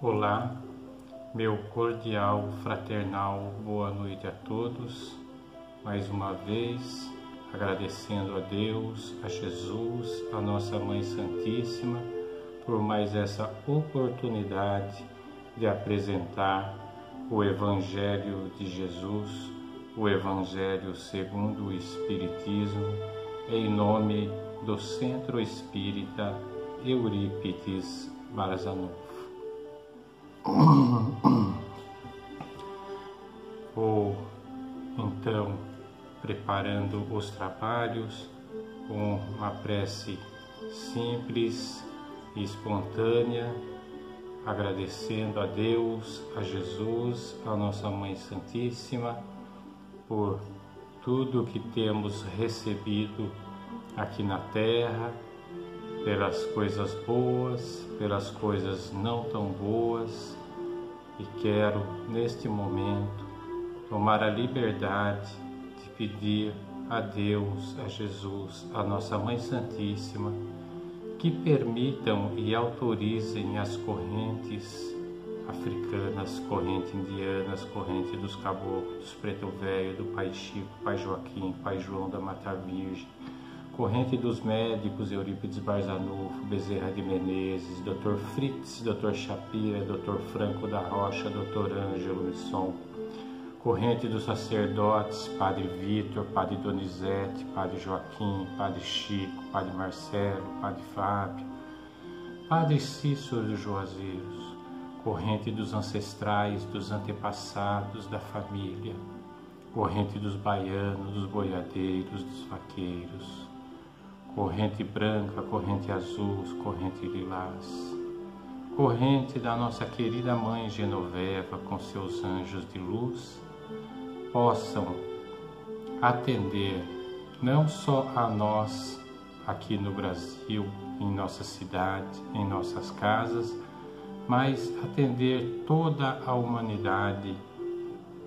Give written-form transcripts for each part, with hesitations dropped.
Olá, meu cordial, fraternal boa noite a todos. Mais uma vez, agradecendo a Deus, a Jesus, a nossa Mãe Santíssima, por mais essa oportunidade de apresentar o Evangelho de Jesus, o Evangelho segundo o Espiritismo, em nome do Centro Espírita Eurípides Barzanufo. Vou então preparando os trabalhos com uma prece simples e espontânea, agradecendo a Deus, a Jesus, a nossa Mãe Santíssima, por tudo que temos recebido aqui na Terra, pelas coisas boas, pelas coisas não tão boas, e quero, neste momento, tomar a liberdade de pedir a Deus, a Jesus, a nossa Mãe Santíssima, que permitam e autorizem as correntes africanas, correntes indianas, corrente dos caboclos, Preto Velho, do Pai Chico, Pai Joaquim, Pai João da Mata Virgem, corrente dos médicos Eurípides Barzanufo, Bezerra de Menezes, Dr. Fritz, Dr. Shapira, Dr. Franco da Rocha, Dr. Ângelo Misson, corrente dos sacerdotes, Padre Vitor, Padre Donizete, Padre Joaquim, Padre Chico, Padre Marcelo, Padre Fábio, Padre Cícero dos Juazeiros, corrente dos ancestrais, dos antepassados da família, corrente dos baianos, dos boiadeiros, dos vaqueiros, corrente branca, corrente azul, corrente lilás, corrente da nossa querida Mãe Genoveva com seus anjos de luz, possam atender não só a nós aqui no Brasil, em nossa cidade, em nossas casas, mas atender toda a humanidade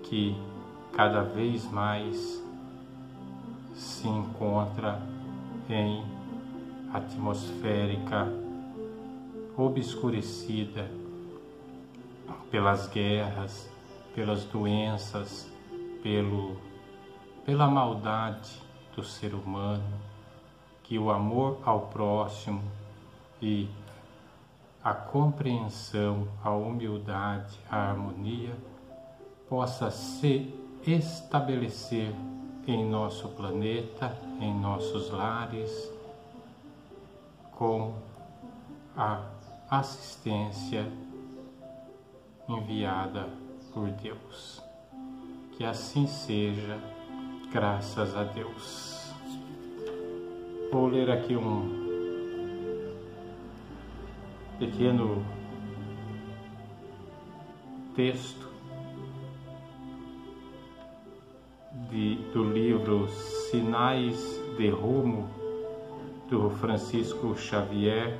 que cada vez mais se encontra em atmosférica obscurecida pelas guerras, pelas doenças, pela maldade do ser humano, que o amor ao próximo e a compreensão, a humildade, a harmonia possa se estabelecer em nosso planeta, em nossos lares, com a assistência enviada por Deus. Que assim seja, graças a Deus. Vou ler aqui um pequeno texto do livro Sinais de Rumo, do Francisco Xavier,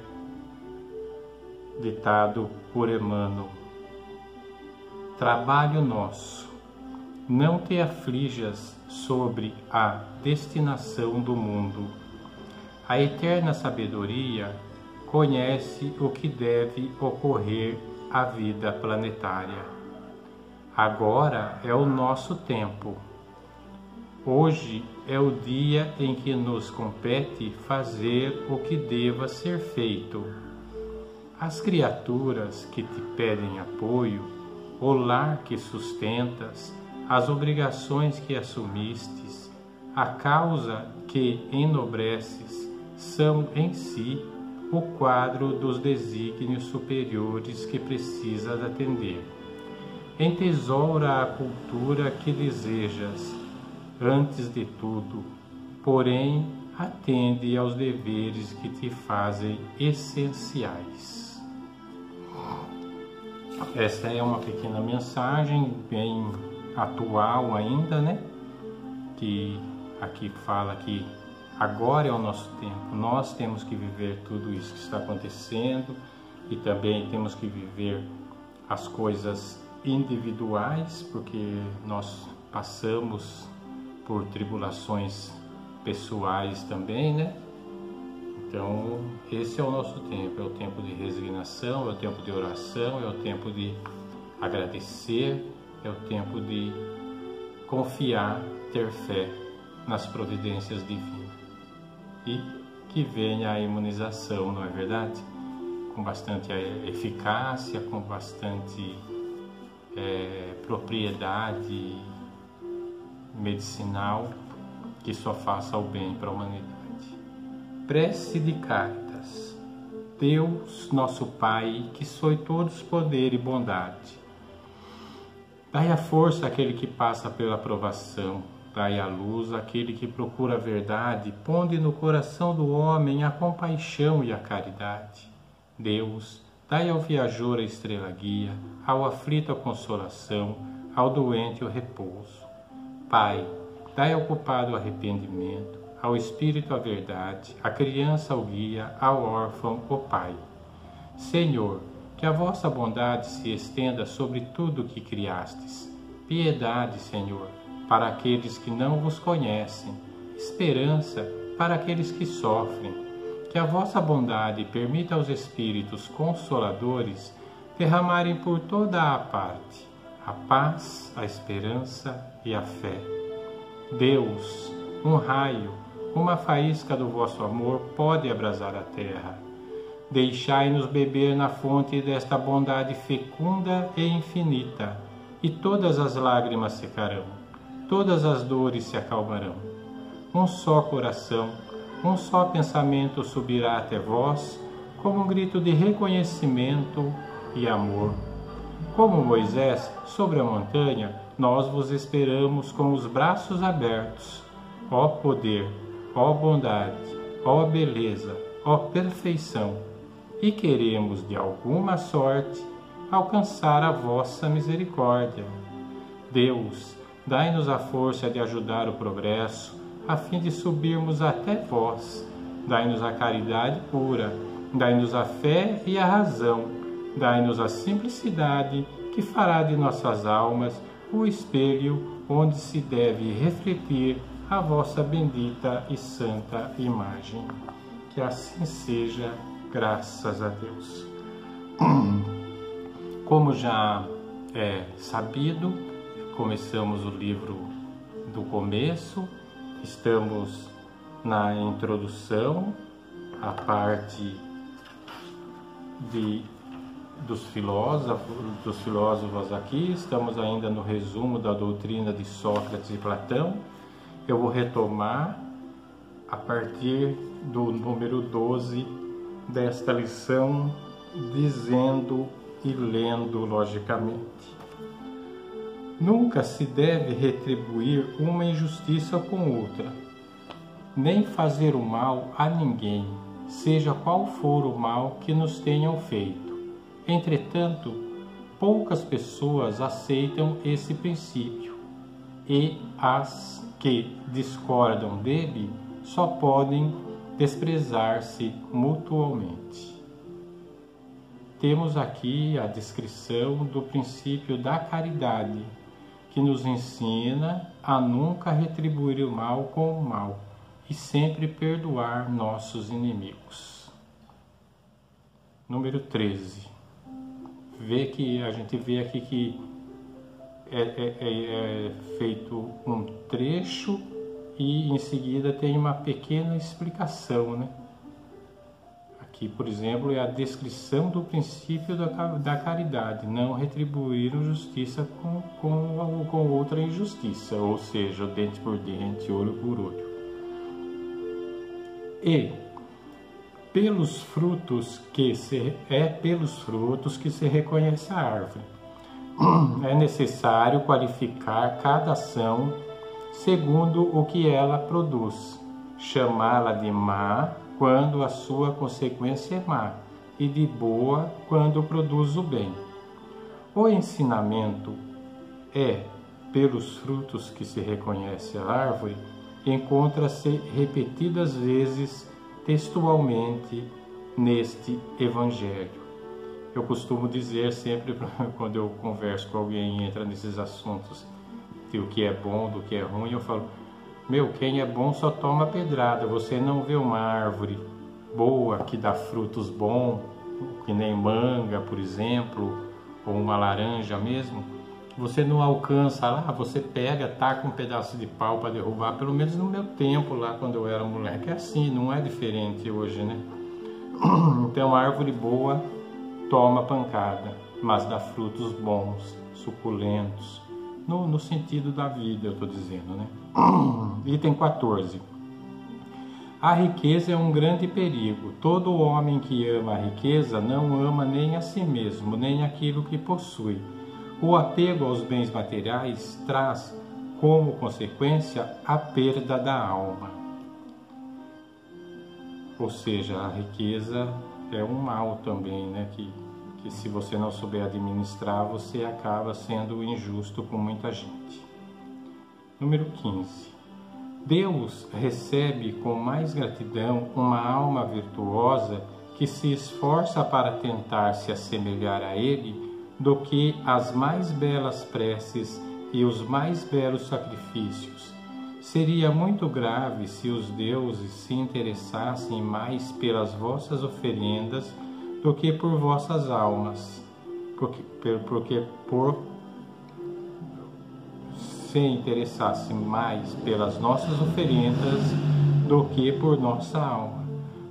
ditado por Emmanuel. Trabalho nosso, não te aflijas sobre a destinação do mundo. A eterna sabedoria conhece o que deve ocorrer à vida planetária. Agora é o nosso tempo. Hoje é o dia em que nos compete fazer o que deva ser feito. As criaturas que te pedem apoio, o lar que sustentas, as obrigações que assumistes, a causa que enobreces, são em si o quadro dos desígnios superiores que precisas atender. Entesoura a cultura que desejas, antes de tudo, porém, atende aos deveres que te fazem essenciais. Esta é uma pequena mensagem bem atual ainda, né? Que aqui fala que agora é o nosso tempo. Nós temos que viver tudo isso que está acontecendo e também temos que viver as coisas individuais, porque nós passamos por tribulações pessoais também, né? Então, esse é o nosso tempo, é o tempo de resignação. iluminação, é o tempo de oração, é o tempo de agradecer, é o tempo de confiar, ter fé nas providências divinas. E que venha a imunização, não é verdade? Com bastante eficácia, com bastante propriedade medicinal, que só faça o bem para a humanidade. Prece de Caritas. Deus, nosso Pai, que sois todos poder e bondade, dai a força àquele que passa pela provação, dai a luz àquele que procura a verdade, ponde no coração do homem a compaixão e a caridade. Deus, dai ao viajor a estrela guia, ao aflito a consolação, ao doente o repouso. Pai, dai ao culpado o arrependimento, ao espírito a verdade, à criança o guia, ao órfão o Pai. Senhor, que a vossa bondade se estenda sobre tudo o que criastes. Piedade, Senhor, para aqueles que não vos conhecem, esperança para aqueles que sofrem. Que a vossa bondade permita aos Espíritos Consoladores derramarem por toda a parte a paz, a esperança e a fé. Deus, um raio, uma faísca do vosso amor pode abrasar a terra. Deixai-nos beber na fonte desta bondade fecunda e infinita, e todas as lágrimas secarão, todas as dores se acalmarão. Um só coração, um só pensamento subirá até vós, como um grito de reconhecimento e amor. Como Moisés, sobre a montanha, nós vos esperamos com os braços abertos. Ó poder, ó bondade, ó beleza, ó perfeição, e queremos, de alguma sorte, alcançar a vossa misericórdia. Deus, dai-nos a força de ajudar o progresso, a fim de subirmos até vós. Dai-nos a caridade pura, dai-nos a fé e a razão, dai-nos a simplicidade que fará de nossas almas o espelho onde se deve refletir a vossa bendita e santa imagem. Que assim seja, graças a Deus. Como já é sabido, começamos o livro do começo, estamos na introdução, a parte dos filósofos aqui, estamos ainda no resumo da doutrina de Sócrates e Platão. Eu vou retomar a partir do número 12 desta lição, dizendo e lendo logicamente. Nunca se deve retribuir uma injustiça com outra, nem fazer o mal a ninguém, seja qual for o mal que nos tenham feito. Entretanto, poucas pessoas aceitam esse princípio, e as que discordam dele só podem desprezar-se mutuamente. Temos aqui a descrição do princípio da caridade, que nos ensina a nunca retribuir o mal com o mal e sempre perdoar nossos inimigos. Número 13. A gente vê aqui que é feito um trecho e em seguida tem uma pequena explicação, né? Aqui, por exemplo, é a descrição do princípio da caridade, não retribuir injustiça com outra injustiça, ou seja, dente por dente, olho por olho. E pelos frutos que se reconhece a árvore. É necessário qualificar cada ação segundo o que ela produz, chamá-la de má quando a sua consequência é má, e de boa quando produz o bem. O ensinamento é, pelos frutos que se reconhece a árvore, encontra-se repetidas vezes textualmente neste Evangelho. Eu costumo dizer sempre, quando eu converso com alguém e entra nesses assuntos, do que é bom, do que é ruim, eu falo: quem é bom só toma pedrada. Você não vê uma árvore boa que dá frutos bons, que nem manga, por exemplo, ou uma laranja mesmo, você não alcança lá, você pega, taca um pedaço de pau para derrubar, pelo menos no meu tempo lá, quando eu era moleque, é assim, não é diferente hoje, né? Então, a árvore boa toma pancada, mas dá frutos bons, suculentos, no sentido da vida, eu estou dizendo, né? Item 14. A riqueza é um grande perigo. Todo homem que ama a riqueza não ama nem a si mesmo, nem aquilo que possui. O apego aos bens materiais traz, como consequência, a perda da alma. Ou seja, a riqueza é um mal também, né? Que se você não souber administrar, você acaba sendo injusto com muita gente. Número 15. Deus recebe com mais gratidão uma alma virtuosa que se esforça para tentar se assemelhar a Ele do que as mais belas preces e os mais belos sacrifícios. Seria muito grave se os deuses se interessassem mais pelas vossas oferendas do que por vossas almas, porque se interessasse mais pelas nossas oferendas do que por nossa alma,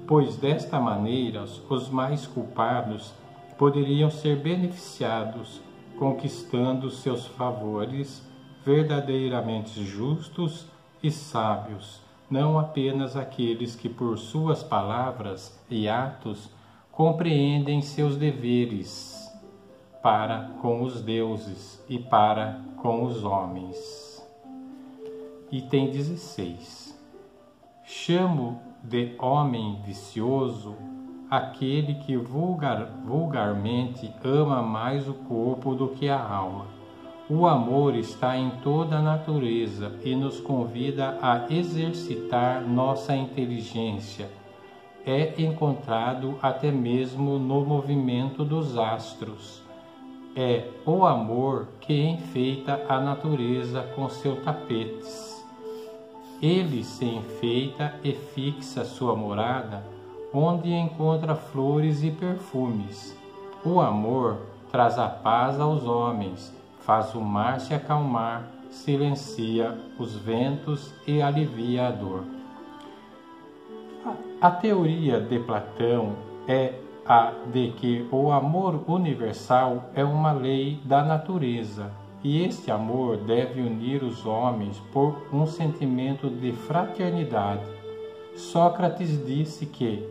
pois desta maneira os mais culpados poderiam ser beneficiados, conquistando seus favores verdadeiramente justos e sábios, não apenas aqueles que por suas palavras e atos compreendem seus deveres para com os deuses e para com os homens. Item 16. Chamo de homem vicioso aquele que vulgarmente ama mais o corpo do que a alma. O amor está em toda a natureza e nos convida a exercitar nossa inteligência. É encontrado até mesmo no movimento dos astros. É o amor que enfeita a natureza com seus tapetes. Ele se enfeita e fixa sua morada onde encontra flores e perfumes. O amor traz a paz aos homens, faz o mar se acalmar, silencia os ventos e alivia a dor. A teoria de Platão é a de que o amor universal é uma lei da natureza, e este amor deve unir os homens por um sentimento de fraternidade. Sócrates disse que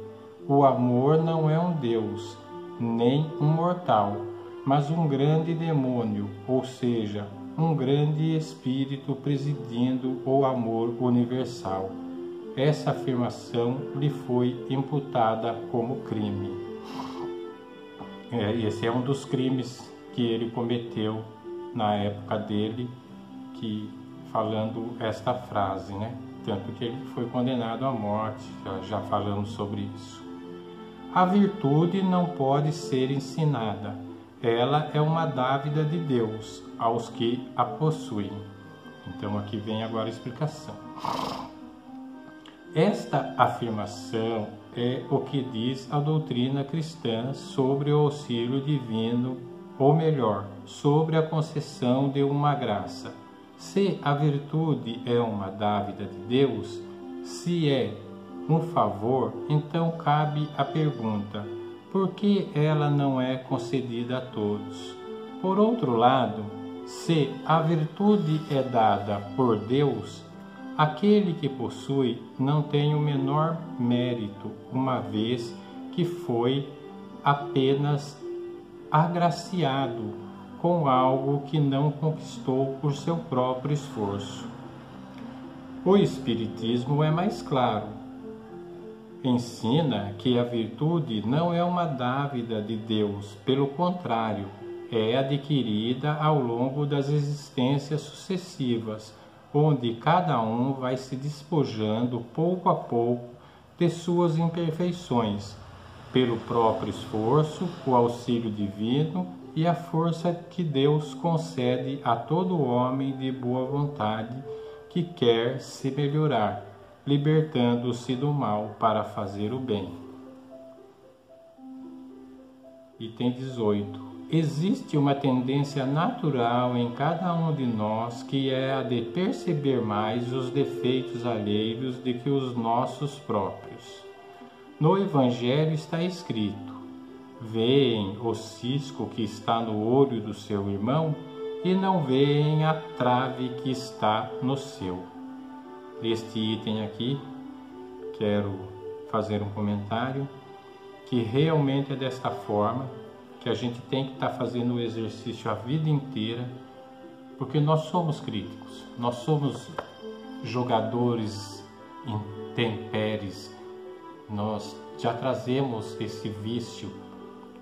o amor não é um deus, nem um mortal, mas um grande demônio, ou seja, um grande espírito presidindo o amor universal. Essa afirmação lhe foi imputada como crime. Esse é um dos crimes que ele cometeu na época dele, falando esta frase, né? Tanto que ele foi condenado à morte, já falamos sobre isso. A virtude não pode ser ensinada. Ela é uma dávida de Deus aos que a possuem. Então aqui vem agora a explicação. Esta afirmação é o que diz a doutrina cristã sobre o auxílio divino, ou melhor, sobre a concessão de uma graça. Se a virtude é uma dávida de Deus, se é um favor, então cabe a pergunta: por que ela não é concedida a todos? Por outro lado, se a virtude é dada por Deus, aquele que possui não tem o menor mérito, uma vez que foi apenas agraciado com algo que não conquistou por seu próprio esforço. O Espiritismo é mais claro. Ensina que a virtude não é uma dávida de Deus, pelo contrário, é adquirida ao longo das existências sucessivas, onde cada um vai se despojando pouco a pouco de suas imperfeições, pelo próprio esforço, o auxílio divino e a força que Deus concede a todo homem de boa vontade que quer se melhorar, libertando-se do mal para fazer o bem. Item 18. Existe uma tendência natural em cada um de nós que é a de perceber mais os defeitos alheios do que os nossos próprios. No Evangelho está escrito: veem o cisco que está no olho do seu irmão e não veem a trave que está no seu. Este item aqui, quero fazer um comentário, que realmente é desta forma que a gente tem que estar fazendo o exercício a vida inteira, porque nós somos críticos, nós somos jogadores intempéries, nós já trazemos esse vício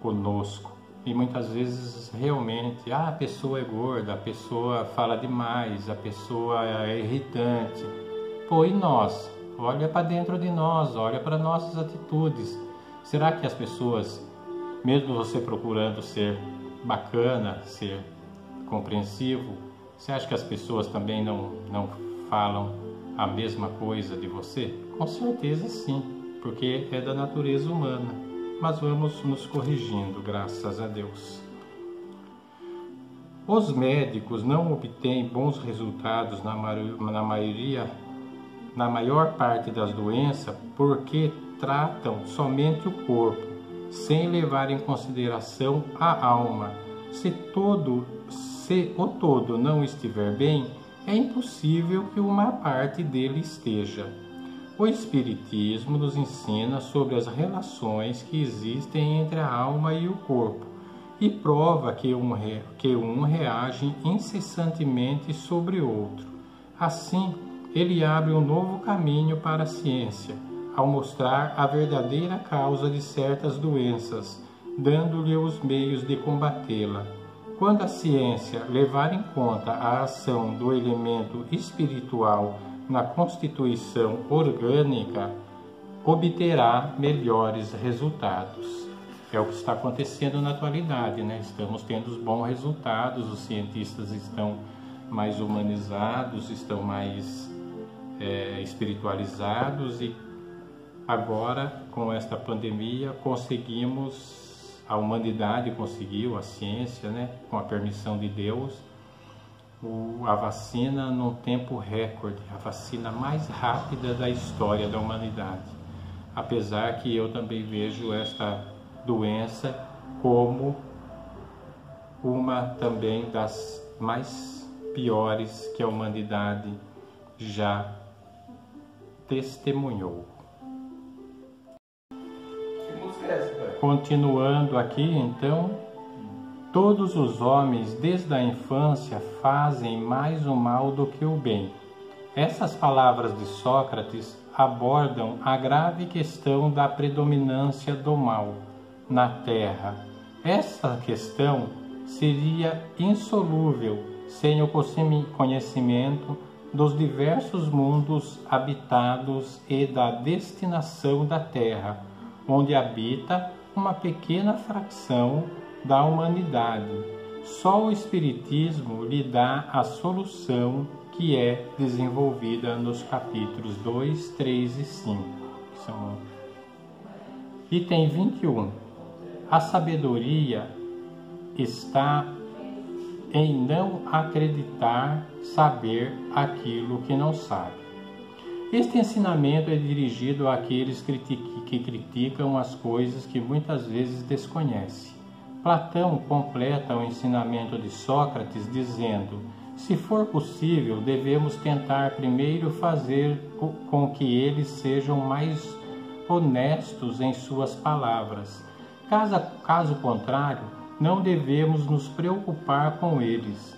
conosco e muitas vezes realmente a pessoa é gorda, a pessoa fala demais, a pessoa é irritante. Pô, e nós? Olha para dentro de nós, olha para nossas atitudes. Será que as pessoas, mesmo você procurando ser bacana, ser compreensivo, você acha que as pessoas também não falam a mesma coisa de você? Com certeza sim, porque é da natureza humana. Mas vamos nos corrigindo, graças a Deus. Os médicos não obtêm bons resultados na maior parte das doenças porque tratam somente o corpo, sem levar em consideração a alma. Se o todo não estiver bem, é impossível que uma parte dele esteja. O Espiritismo nos ensina sobre as relações que existem entre a alma e o corpo e prova que um reage incessantemente sobre o outro. Assim, ele abre um novo caminho para a ciência, ao mostrar a verdadeira causa de certas doenças, dando-lhe os meios de combatê-la. Quando a ciência levar em conta a ação do elemento espiritual na constituição orgânica, obterá melhores resultados. É o que está acontecendo na atualidade, né? Estamos tendo bons resultados, os cientistas estão mais humanizados, estão mais espiritualizados e agora, com esta pandemia, a humanidade conseguiu, a ciência, né, com a permissão de Deus, a vacina num tempo recorde, a vacina mais rápida da história da humanidade. Apesar que eu também vejo esta doença como uma também das mais piores que a humanidade já testemunhou. Continuando aqui, então, todos os homens desde a infância fazem mais o mal do que o bem. Essas palavras de Sócrates abordam a grave questão da predominância do mal na Terra. Essa questão seria insolúvel sem o conhecimento dos diversos mundos habitados e da destinação da Terra, onde habita uma pequena fração da humanidade. Só o Espiritismo lhe dá a solução que é desenvolvida nos capítulos 2, 3 e 5. Item 21. A sabedoria está em não acreditar saber aquilo que não sabe. Este ensinamento é dirigido àqueles que criticam as coisas que muitas vezes desconhecem. Platão completa o ensinamento de Sócrates dizendo: se for possível, devemos tentar primeiro fazer com que eles sejam mais honestos em suas palavras. Caso contrário, não devemos nos preocupar com eles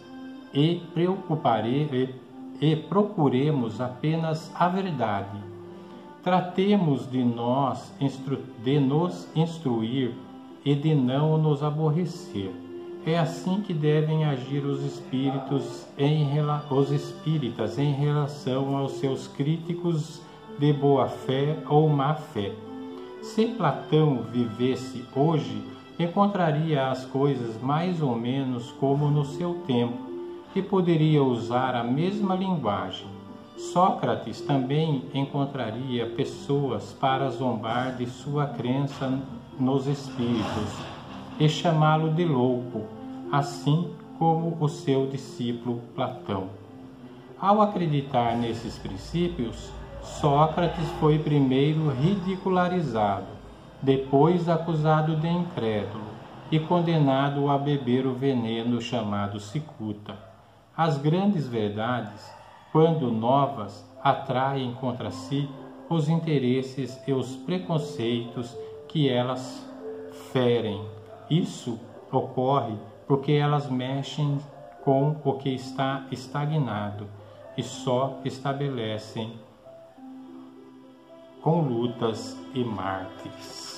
e procuremos apenas a verdade. Tratemos de nos instruir e de não nos aborrecer. É assim que devem agir os espíritas em relação aos seus críticos de boa fé ou má fé. Se Platão vivesse hoje, encontraria as coisas mais ou menos como no seu tempo e poderia usar a mesma linguagem. Sócrates também encontraria pessoas para zombar de sua crença nos espíritos, e chamá-lo de louco, assim como o seu discípulo Platão. Ao acreditar nesses princípios, Sócrates foi primeiro ridicularizado, depois acusado de incrédulo e condenado a beber o veneno chamado cicuta. As grandes verdades, quando novas, atraem contra si os interesses e os preconceitos que elas ferem. Isso ocorre porque elas mexem com o que está estagnado e só estabelecem com lutas e mártires.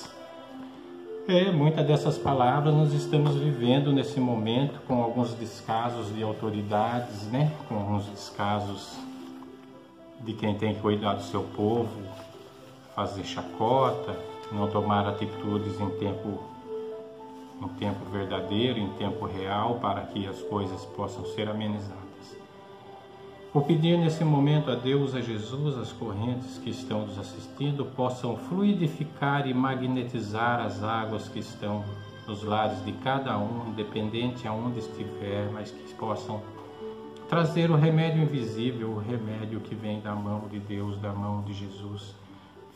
Muitas dessas palavras nós estamos vivendo nesse momento com alguns descasos de autoridades, com alguns descasos de quem tem que cuidar do seu povo, fazer chacota, não tomar atitudes em tempo verdadeiro, em tempo real, para que as coisas possam ser amenizadas. Vou pedir nesse momento a Deus, a Jesus, as correntes que estão nos assistindo possam fluidificar e magnetizar as águas que estão nos lares de cada um, independente aonde estiver, mas que possam trazer o remédio invisível, o remédio que vem da mão de Deus, da mão de Jesus.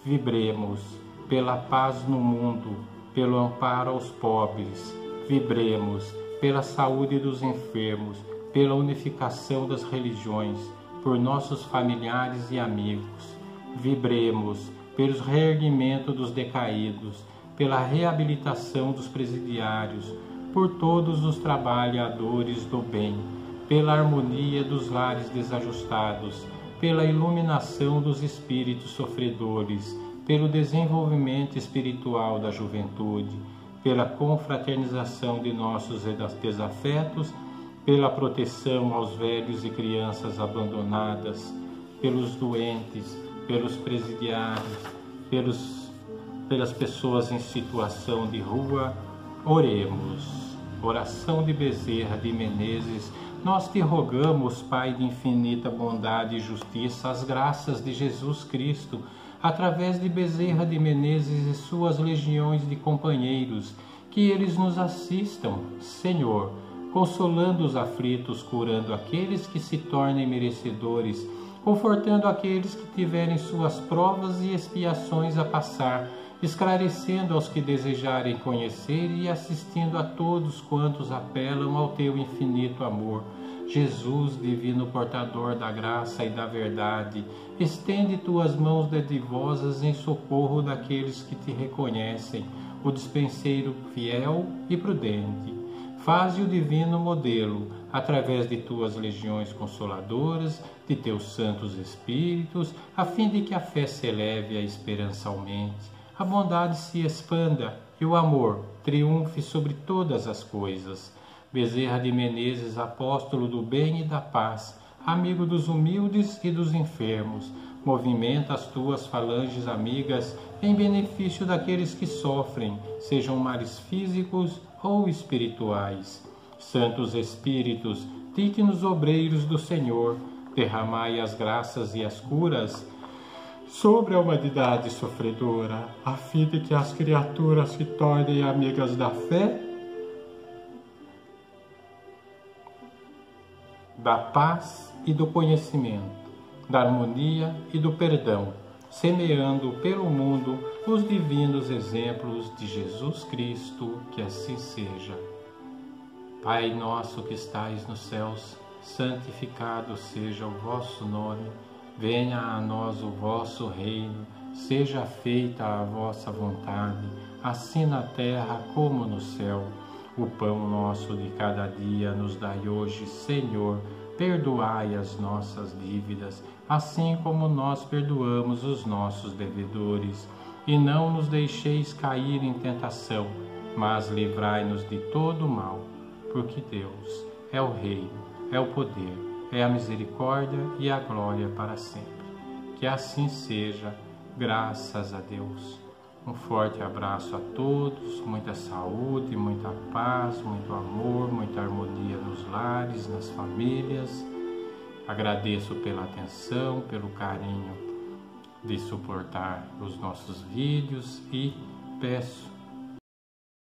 Vibremos pela paz no mundo, pelo amparo aos pobres. Vibremos pela saúde dos enfermos, pela unificação das religiões, por nossos familiares e amigos. Vibremos pelo reerguimento dos decaídos, pela reabilitação dos presidiários, por todos os trabalhadores do bem, pela harmonia dos lares desajustados, pela iluminação dos espíritos sofredores, pelo desenvolvimento espiritual da juventude, pela confraternização de nossos desafetos, pela proteção aos velhos e crianças abandonadas, pelos doentes, pelos presidiários, pelas pessoas em situação de rua. Oremos. Oração de Bezerra de Menezes. Nós te rogamos, Pai de infinita bondade e justiça, as graças de Jesus Cristo, através de Bezerra de Menezes e suas legiões de companheiros, que eles nos assistam, Senhor, consolando os aflitos, curando aqueles que se tornem merecedores, confortando aqueles que tiverem suas provas e expiações a passar, esclarecendo aos que desejarem conhecer e assistindo a todos quantos apelam ao teu infinito amor. Jesus, divino portador da graça e da verdade, estende tuas mãos dadivosas em socorro daqueles que te reconhecem, o dispenseiro fiel e prudente. Faze o divino modelo, através de tuas legiões consoladoras, de teus santos espíritos, a fim de que a fé se eleve e a esperança aumente, a bondade se expanda e o amor triunfe sobre todas as coisas. Bezerra de Menezes, apóstolo do bem e da paz, amigo dos humildes e dos enfermos, movimenta as tuas falanges amigas em benefício daqueles que sofrem, sejam males físicos ou espirituais. Santos Espíritos, dignos obreiros do Senhor, derramai as graças e as curas sobre a humanidade sofredora, a fim de que as criaturas se tornem amigas da fé, da paz e do conhecimento, da harmonia e do perdão, semeando pelo mundo os divinos exemplos de Jesus Cristo, que assim seja. Pai nosso que estais nos céus, santificado seja o vosso nome, venha a nós o vosso reino, seja feita a vossa vontade, assim na terra como no céu. O pão nosso de cada dia nos dai hoje, Senhor. Perdoai as nossas dívidas, assim como nós perdoamos os nossos devedores. E não nos deixeis cair em tentação, mas livrai-nos de todo o mal. Porque Deus é o reino, é o poder, é a misericórdia e a glória para sempre. Que assim seja, graças a Deus. Um forte abraço a todos, muita saúde, muita paz, muito amor, muita harmonia nos lares, nas famílias. Agradeço pela atenção, pelo carinho de suportar os nossos vídeos e peço